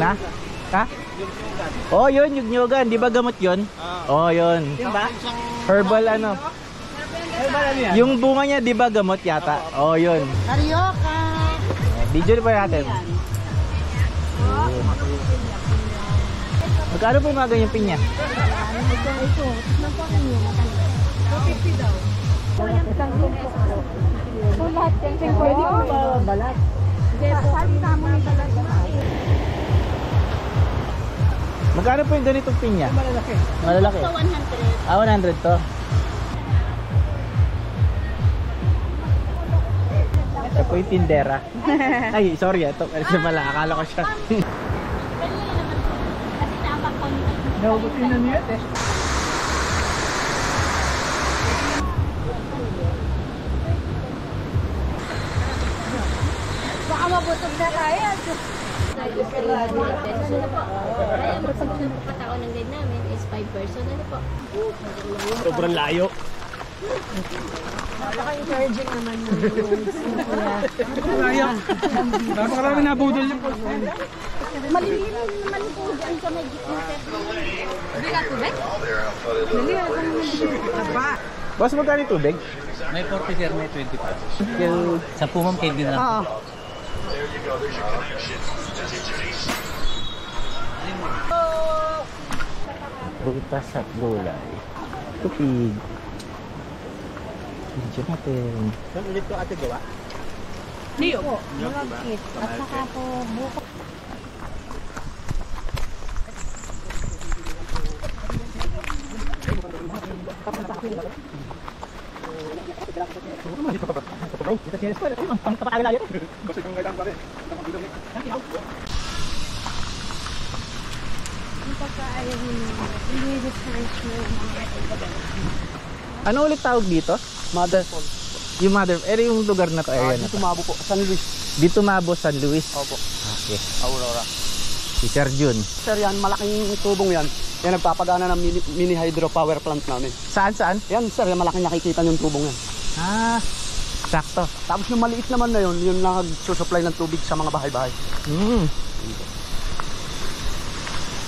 Na? Ha? Oh, yun, yung nyogan. Di ba gamot yun? Oh, yun. Herbal ano? Herbal ano yan? Yung bunga niya, di ba gamot yata? Oh, yun. Carioca. Video pa natin. Magkano po yung mga ganyang pinya? Ito. Napakan nyo. 250 daw. Isang tumpok po. So lahat yan. Pwede mo ba balat? Sali na mo yung balat. Magkano po yung ganitong pinya? Malalaki. Malalaki. So 100. Ah, 100 to. Ito po yung tindera. Ay, sorry. Ito siya pala. Akala ko siya. Nahubutin na niya eh. Baka mabutog na tayo. Kaya ang pagsabutan po patao ng guide namin is 5 person. Ano po? Sobrang layo. Napaka-encouraging naman yung Layo. Napakarami na budol yung post. malililim naman po dyan sa may gitna. Hindi ka tubig? Boss, magkano yung tubig? May 40 sir, may 25. Yung 10 ma'am, kayo din lang. Butas at gulay. Tupig. Video natin. Saan ulit ko ate gawa? Niyo po. Malagkit. At saka po buko. Ano ulit tawag dito? Mother Falls. Yung mother, yung lugar na to, area na Dito to. Mabo po, San Luis. Dito Mabo, San Luis. Opo. Okay. Aurora. Si Sir Jun. Sir, yan, malaking tubong yan. Yan nagpapagana ng mini hydropower plant namin. Saan? Yan, sir, yan, malaking nakikita yung tubong yan. Ah, sakto. Tapos yung maliit naman na yun, yung nagsusupply ng tubig sa mga bahay-bahay.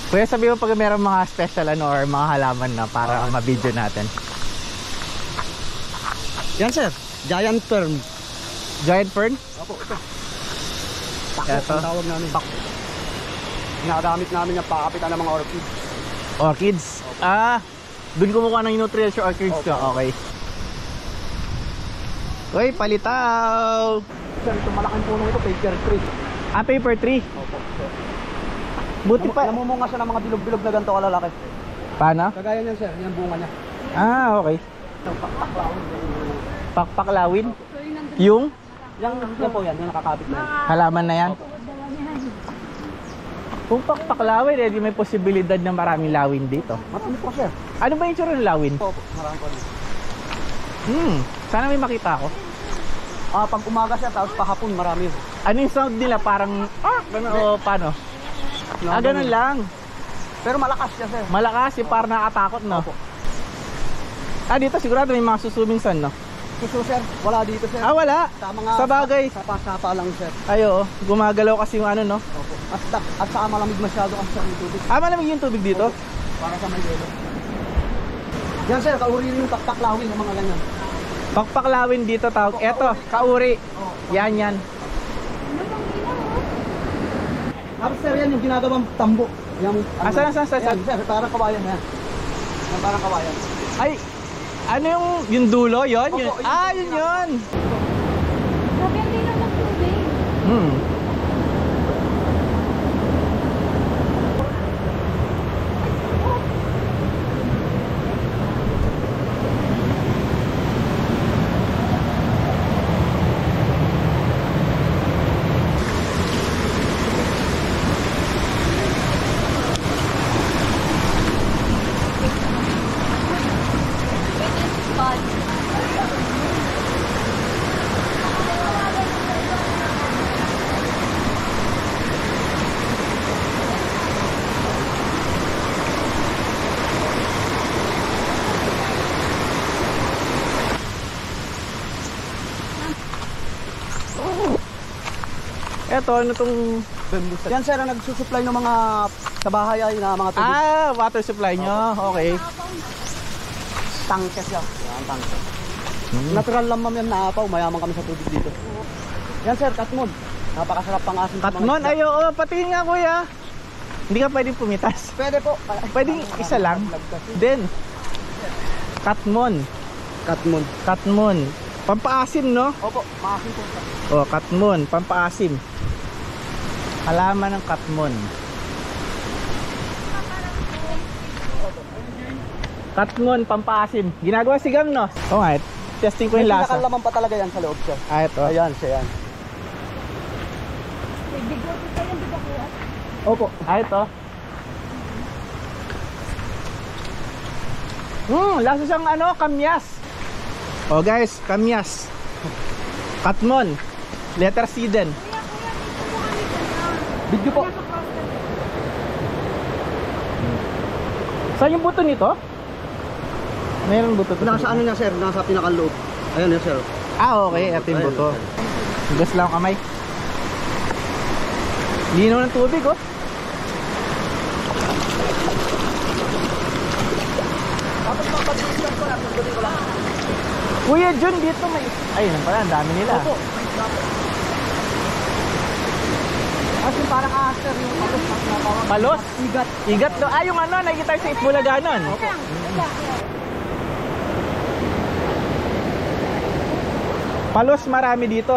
Kuya, sabi mo pag meron mga special ano or mga halaman na para ma-video natin. Yan, sir, giant fern. Giant fern? Opo, ito. Takbo, Ito? ang tawag namin. Ginagamit namin yung pakapitan ng mga orchids. Orchids? Ah, dun kumukuha ng nutrients yung orchids ko. Okay. Uy, palitaw! Sir, ito malaking puno ito, paper tree. Ah, paper tree. Opo, sir. Buti pa. Namumunga siya ng mga bilog-bilog na ganito kalalaki. Paano? Kagaya niyan, sir, yan bunga niya. Ah, okay. Pakpaklawin? Yung Yan po yan, yung nakakabit na yan. halaman na yan? Kung pakpaklawin, eh, di may posibilidad na maraming lawin dito. Matindi po, sir. Ano ba yung tsura ng lawin? Opo, marami po. Sana may makita ako. Pag umaga siya, tapos pahapon marami. Ano yung sound nila? Parang, gano'n o paano? Ganun lang. Pero malakas siya, sir. Malakas, yung parang nakakatakot, no? Opo. Dito sigurado may mga susuming sun, no? Suso, sir, wala dito, sir. Ah, wala. Sa mga Sa bagay. Sapa-sapa lang, sir. Ay, oo. Gumagalaw kasi yung ano, no? Opo. At saka malamig masyado ang sa tubig. Ah, malamig yung tubig dito? Para sa may yelo. Yan, sir, kauri rin yung taktaklawin ng mga ganyan. Pakpaklawin dito tawag. Eto, kauri. Yan. Tapos, sir, yan yung ginagawang tambo. Yung, Saan? Yan, sir, parang kawayan yan. Yan, parang kawayan. Ay, ano yung dulo? Yun? Opo, Yun? yun. Ah, yun. Sabi ang dino ng tubig. Eto, ano tong Yan sir, ang nagsusupply ng mga sa bahay ay na mga tubig. Ah, water supply nyo. Okay. Tangkes yan. Yan, tangkes. Natural lang ma'am yan na apaw. Mayaman kami sa tubig dito. Yan sir, katmon. Napakasarap pang asin. Katmon, ay oo, patingin nga kuya. Hindi ka pwedeng pumitas. Pwede po. Pwedeng isa lang. Then, katmon. Katmon. Katmon. Pampaasim, no? Opo, maasin po. Oh, katmon, pampaasim. Halaman ng katmon. Katmon, pampaasim. Ginagawa si Gam, no? Oo nga, testing ko yung May lasa. pinakalaman pa talaga yan sa loob sir. Ah, ito. Ayan, siya yan. Opo. Ah, ito. Lasa siyang ano, kamyas. Oh guys, kamyas. Katmon. Letter C din. Video po. Saan yung buto nito? Mayroon buto to. Nasa ano niya sir, nasa pinakaloob. Ayan yan sir. Ah, okay. Ito yung buto. Hugas lang ang kamay. Linaw ng tubig, oh. Kuya John, dito may... Ayun lang pala, ang dami nila. Opo. Kasi parang sir yung palos. Palos? Igat. Igat do. Ah, yung ano, nakikita sa Itbulaga nun. Palos marami dito.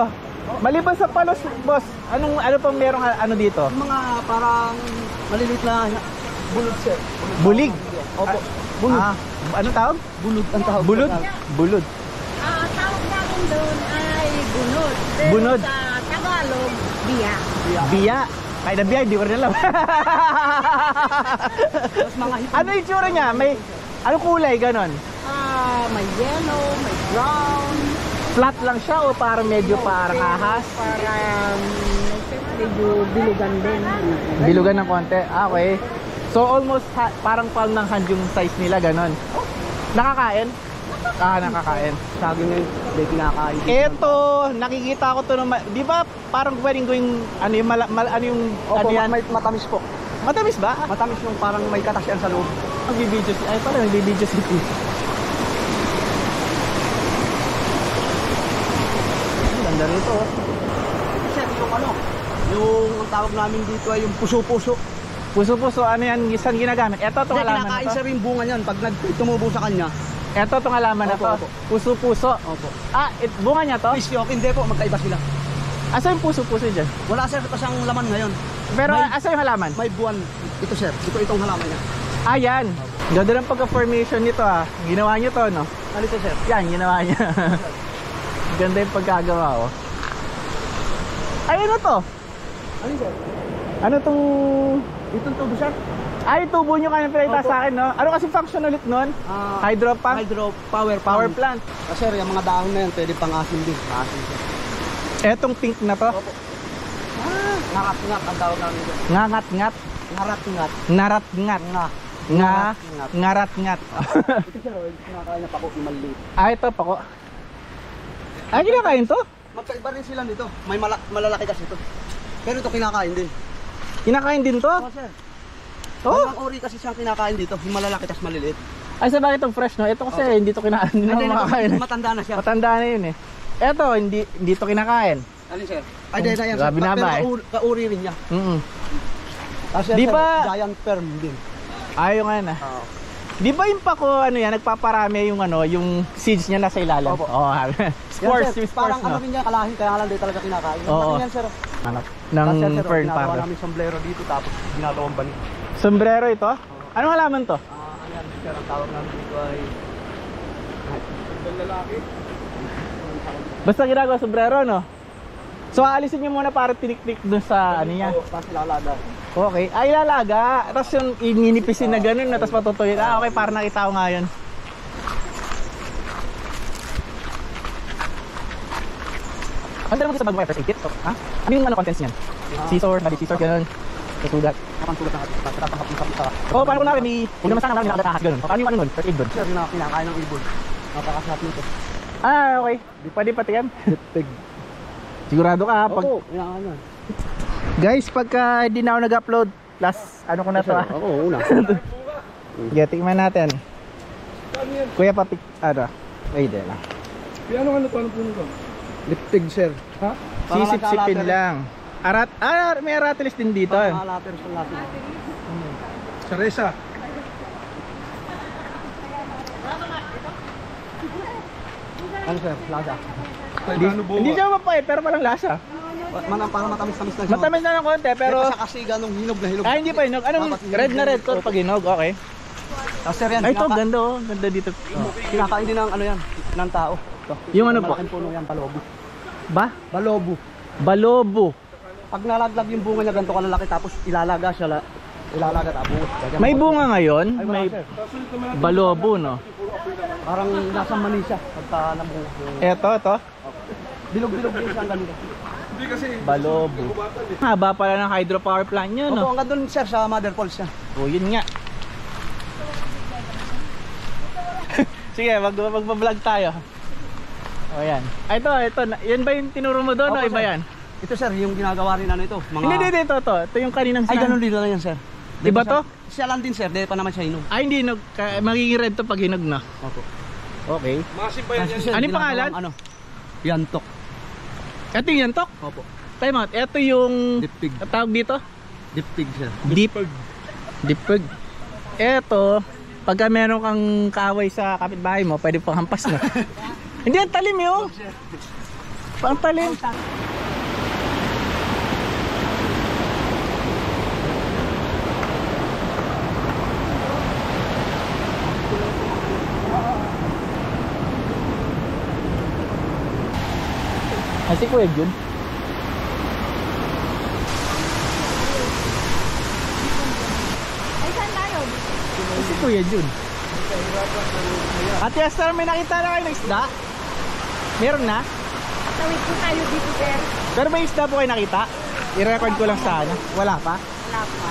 Maliban sa palos, boss, ano pang merong ano dito? Yung mga parang maliliit na bulod sir. Bulig. Opo. Bulod. Ah, ano tawag? Bulod ang tawag. Bulod. Bulod. Tawag namin doon ay bunod. Pero Bunod. sa Tagalog, biya. Biya. Kahit na biya, hindi ko rin alam. Tapos mga hipon. Ano yung tsura niya? May, anong kulay, ganon? May yellow, may brown, Flat lang siya o parang medyo parang ahas? parang medyo bilugan din. Bilugan ng konti. Ah, okay. So almost parang palm ng hand yung size nila, ganon. Nakakain? Ah, nakakain. Sabi nga hindi kinakain. Eto, nakikita ko to naman. Di ba parang pwedeng gawing ano yung ano yung Opo, ano yan? may matamis po. Matamis ba? Matamis yung parang may katas yan sa loob. Nagbibideo si... Ay pala, nagbibideo si T. Ganda rito. Sir, yung ano, yung ang tawag namin dito ay yung puso-puso. Puso-puso, ano yan? Saan ginagamit? Eto itong Hindi, halaman kinakain na sir to. yung bunga niyan pag tumubo sa kanya. Eto itong halaman na Opo, to. opo. Puso-puso. Opo. Ah, bunga niya to? Fish yolk, hindi po, magkaiba sila. Asa yung puso-puso dyan? Wala sir, pa siyang laman ngayon. Pero May- asa yung halaman? May buwan. Ito sir, itong halaman niya. Ah, yan. Ganda ng pagka-formation nito ah. Ginawa niyo to, no? Ano ito sir? Yan, ginawa niya. Ganda yung pagkagawa, oh. Ay, ano to? Ano sir? Ano tong... Itong tubo sir? Ay, tubo nyo kayo pinakita Opo. sa akin, no? Ano kasi function ulit nun? Hydro pump? Hydro power Power pump. plant. Sir, yung mga dahon na yan, pwede pang asin din. Asin sir. Etong pink na to? Opo. Ngarat-ngat ang tawag namin dito. Ngangat-ngat. Ngarat-ngat. Narat-ngat. Nga. Ngarat-ngat. Ito sir, kinakain na pako, yung maliit. Ah, ito pako. Ay, kinakain to? Magkaiba rin sila nito. May malalaki kasi ito. Pero ito kinakain din. Kinakain din to? Oo sir. Oh? Walang ori kasi siyang kinakain dito. Yung malalaki tas maliliit. Ay, sa bakit itong fresh, no? Ito kasi hindi to kinakain. Hindi Ay, naman makakain. matanda na siya. Matanda na yun eh. Eto, hindi to kinakain. Ano sir? Ay, dahil na yan. Grabe na ba, eh? Pero kauri rin niya. Kasi Di sir, ba- giant perm din. Ayaw nga na. Di ba yung pako, ano yan, nagpaparami yung ano, yung seeds niya nasa ilalim? Opo. Oo. Spores, Yan, sir, yung spores, parang ano no? rin niya kalahin, kaya lang di talaga kinakain. Oo. Ano yan sir? Ano? Kasi, Ng sir, fern ginagawa para. namin sombrero dito tapos ginagawang balik. Sombrero ito? Anong halaman to? Ano yan sir, ang tawag namin dito ay... lalaki. Basta ginagawa sombrero, no? So, aalisin nyo muna para tinik-tik dun sa ano niya. Oo, tapos lalada. Okay. Ay, lalaga. Tapos yung ininipisin na ganun, no? Tapos patutuloy. Ah, okay. Para nakita ko nga yun. Ano naman sa bago first aid kit? Ha? Ano yung ano contents niyan? Scissor, scissor, ganun. Susugat. Nakantulad ng ating pagkakapisa. Oh, paano kung namin may... Kung naman sana namin nakakahas ganun. Paano yung ano nun? First aid dun? Sir, kinakain ng ibon. Napakasarap nito. Ah, okay. Di pwede pati yan. Pig. Sigurado ka ha? Pag Oo, kinakain yan. Guys, pagka hindi na ako nag-upload, last ano ko na to ah. Oo, una. Sige, tingnan natin. Kuya papik, ano? Ay, di lang. Ano puno ko? Liptig, sir. Ha? Sisip-sipin lang. May aratilis din dito. Later sa later. Saresa. Ano, sir? Lasa. Hindi siya mapait, pero parang lasa. Para matamis-tamis lang siya. Matamis na ng konti, pero... Kasi ganong hinog na hinog. Hindi pa hinog. Anong red na red to pag hinog? Okay. Sir, yan. Ay, ito, ganda oh. Ganda dito. Kinakain din ng ano yan, ng tao. Ito. Yung ano po? Malaking puno yan, balobo. Ba? Balobo. Balobo. Pag nalaglag yung bunga niya ganito kalalaki tapos ilalaga siya, ilalaga tapos. May bunga ngayon? Ay, May wala, sir. balobo, no? Parang nasa mani siya pagka nabuo. Ito. Bilog-bilog din siya ang ganito. Balobo. Haba pala ng hydropower plant nyo, Opo, no? hanggang doon, sir, sa Mother Falls siya. O, yun nga. Sige, magbablog tayo. O, yan. Ito. Yan ba yung tinuro mo doon o Opo, iba sir. yan? Ito, sir, yung ginagawa rin ano ito. Mga... Hindi, ito. Ito yung kaninang Ay, ganun din lang yan, sir. Diba to? Siya lang din, sir. Di pa naman siya hinog. Ay, hindi hinog. Magiging red to pag hinog na. Opo. Okay. Masim ba yan? Kasi, sir, Ano yung ginagawang pangalan? Ano? Yantok. Ito yung yantok. Opo. Time out. Ito yung... Diptig. Tawag dito? Diptig, sir. Dipig. Ito, pagka meron kang kaaway sa kapitbahay mo, pwede pang hampas na. Hindi, ang talim yun. Pang talim. Si Kuya Jun. Ay, saan tayo? Si Kuya Jun. Ate Esther, may nakita na kayo ng isda? Meron na? Tawid po tayo dito, sir. Pero may isda po kayo nakita? I-record ko lang sana. Wala pa? Wala pa.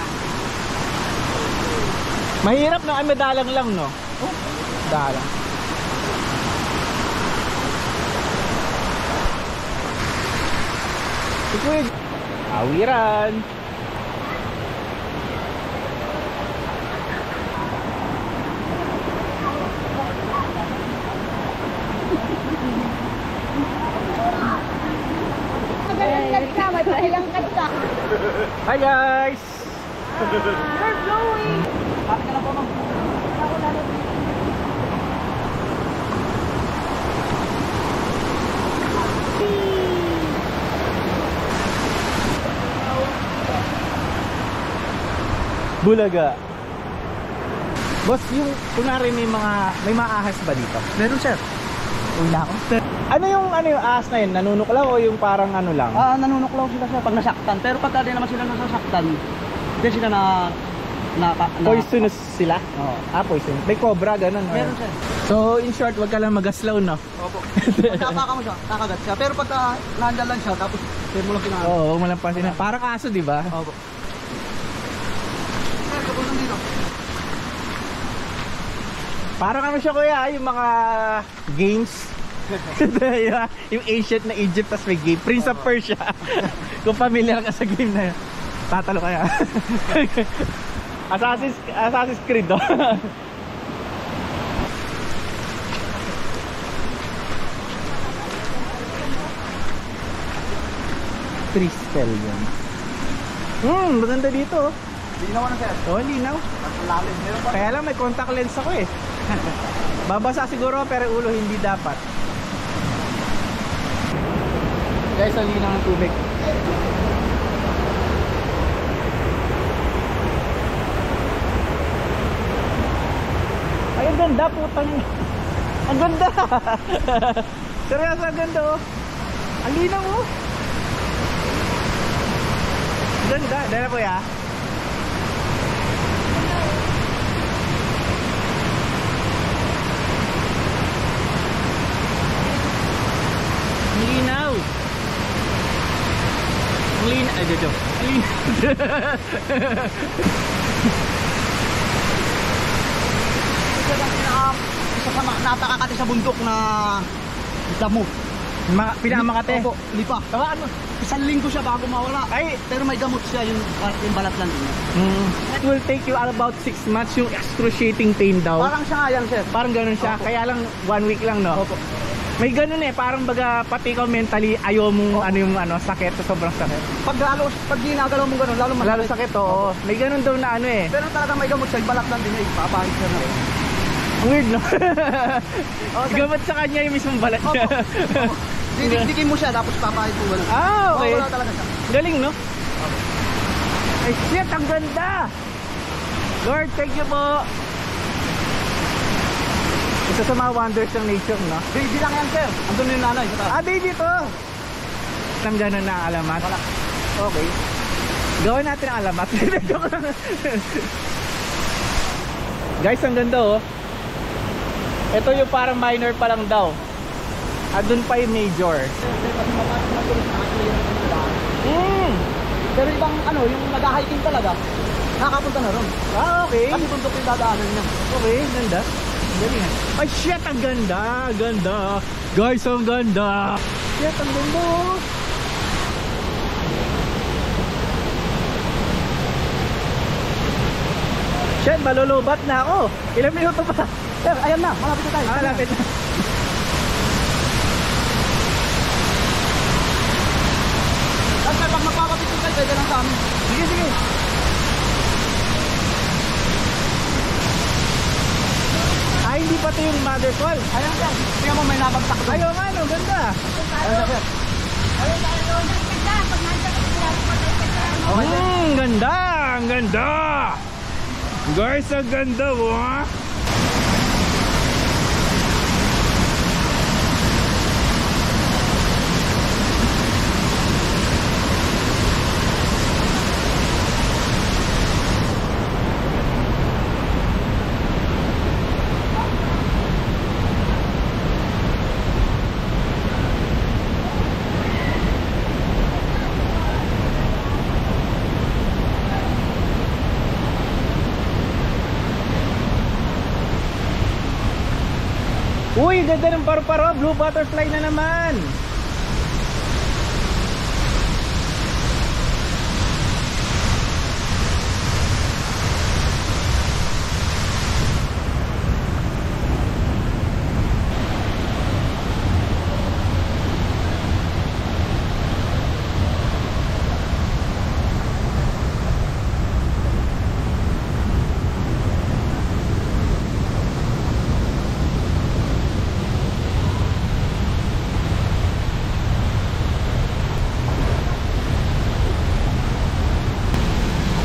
Mahirap na kami dalang lang, no? Oh, dalang. Si Kuya Jun. Awiran. Magalanggad ka, magalanggad ka. Hi guys! You're blowing. Bakit ka lang po, ma'am? Bulaga. Boss, yung kunwari may mga ahas ba dito? Meron, sir. Uy na ako. Ano yung ahas na yun? Nanunuklaw o yung parang ano lang? Nanunuklaw sila, sir, pag nasaktan. Pero pagka di naman sila nasasaktan, hindi sila na Poisonous sila? Oo. Poison. May cobra, ganun. Meron, sir. So, in short, wag ka lang magaslaw, no? Opo. Pagkapaka mo siya, kakagat siya. Pero pagka nandyan lang siya, tapos pero mo lang kinakagat. Oo, huwag mo lang pansin. Parang aso, di ba? Opo. Sir, kapunan dito. Parang ano siya, kuya, yung mga games. Yung ancient na Egypt, tas may game. Prince of Persia. Kung familiar ka sa game na yun, tatalo kaya. Assassin's Creed, no? Crystal yan. Maganda dito. Linaw na, sir. Oh, linaw. Ang lalim. Meron pa. Kaya lang may contact lens ako eh. Babasa siguro pero ulo hindi dapat. Guys, ang linaw ng tubig. Ay, ang ganda, putang. Ang ganda. Seryoso, ang ganda oh. Ang linaw oh. Ang ganda. Dala po ya. Ang linaw. Ang linaw. Ay, jojo. Isa sa napakakati sa bundok na damo. Pinamakate. Opo, lipa. Tawa ano? Isang linggo siya bago mawala. Ay, Pero may gamot siya, yung balat lang din. it will take you about 6 months yung excruciating pain daw. Parang siya nga yan, sir. Parang ganun siya. Opo. Kaya lang 1 week lang, no? Opo. May ganun parang baga pati ikaw mentally ayaw mong ano yung sakit, sobrang sakit. Pag ginagalaw mo gano'n, lalo Lalo sakit, oo. May ganun daw na Pero talagang may gamot siya, yung balat lang din niya, ipapahit siya na rin. Ang weird, no? Okay. Gamot sa kanya yung mismong balat niya. Opo. Didikdikin mo siya, tapos papahit mo gano'n. Okay. Wala talaga siya. Galing, no? Ay, shit, ang ganda! Lord, thank you po! Isa sa mga wonders ng nature, no? Baby lang yan, sir. Andun yung nanay. Sa taas. Baby to! Nang ganun na alamat? Wala. Okay. Gawin natin ang alamat. Joke lang. Guys, ang ganda, oh. Ito yung parang minor pa lang daw. Andun pa yung major. Pero ibang yung nag-hiking talaga, nakakapunta na ron. Okay. Kasi tundok yung dadaanan niya. Okay, ganda. Galing, ay, shit, ang ganda. Ganda. Guys, ang ganda. Shit, ang ganda. Shit, malulubat na ako. Ilang minuto pa? Sir, ayan na. Malapit na tayo. Lapit na. Sir, pag magpapapicture kayo, pwede lang sa amin. Sige, sige. Ay, hindi pa ito yung mother call. Ayan, sir. Tingnan mo, may nabagsak doon. Ayaw nga, no? Ganda. Ayan, sir. Ganda. Ang ganda. Guys, ang ganda mo, ha? Uy, ganda ng paru-paro. Blue butterfly na naman.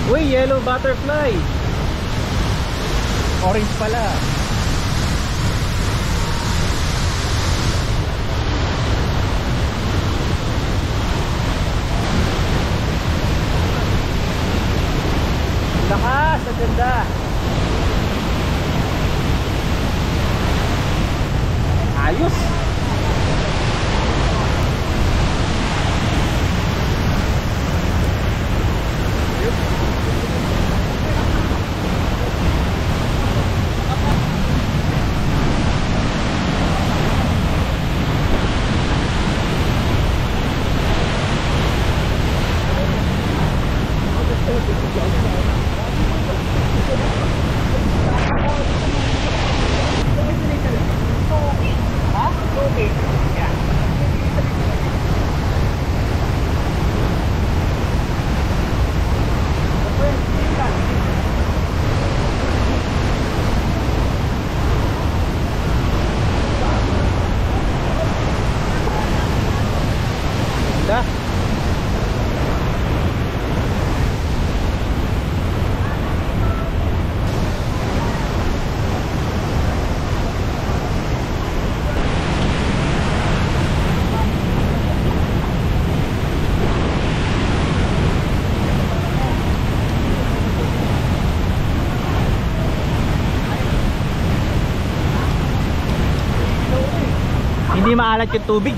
Uy, yellow butterfly. Orange pala. Lakas, ang ganda. Ayos. Hindi maalat yung tubig.